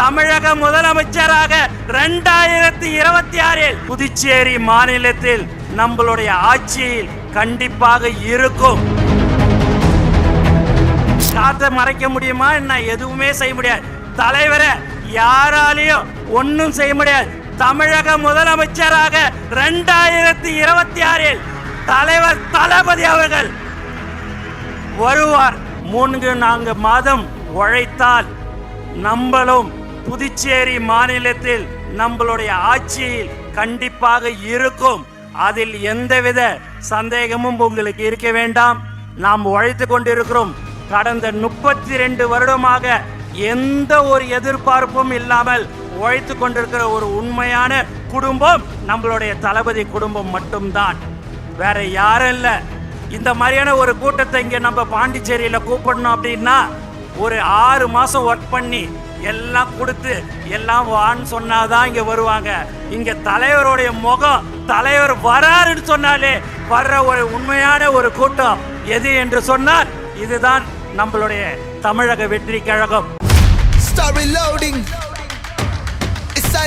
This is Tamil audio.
தமிழக முதலமைச்சராக 2026 புதுச்சேரி மாநிலத்தில் நம்மளுடைய ஆட்சியில் கண்டிப்பாக இருக்கும். காத்த மறைக்க முடியுமா? என்ன எதுவுமே செய்ய முடியாது. தலைவரை யாராலையும் ஒன்னும் செய்ய முடியாது. தமிழக முதலமைச்சராக 2026 தலைவர் தளபதி அவர்கள் வருவார். 3-4 மாதம் உழைத்தால் நம்மளும் புதுச்சேரி மாநிலத்தில் நம்மளுடைய ஆட்சியில் கண்டிப்பாக இருக்கும். அதில் எந்தவித சந்தேகமும் உங்களுக்கு இருக்க வேண்டாம். நாம் உழைத்து கொண்டிருக்கிறோம். கடந்த 32 வருடமாக எந்த ஒரு எதிர்பார்ப்பும் இல்லாமல் உழைத்து கொண்டிருக்கிற ஒரு உண்மையான குடும்பம் நம்மளுடைய தளபதி குடும்பம் மட்டும்தான், வேற யாரும் இல்ல. இந்த மாதிரியான ஒரு கூட்டத்தை இங்க நம்ம பாண்டிச்சேரியில கூப்பிடணும் அப்படின்னா ஒரு 6 மாசம் ஒர்க் பண்ணி எல்லாம் கொடுத்து எல்லாம் வான்னு சொன்னாதான் இங்க வருவாங்க. இங்க தலைவருடைய முகம், தலைவர் வராருன்னு சொன்னாலே வர்ற ஒரு உண்மையான ஒரு கூட்டம் எது என்று சொன்னால் இதுதான் நம்மளுடைய தமிழக வெற்றி கழகம். Start reloading. It's a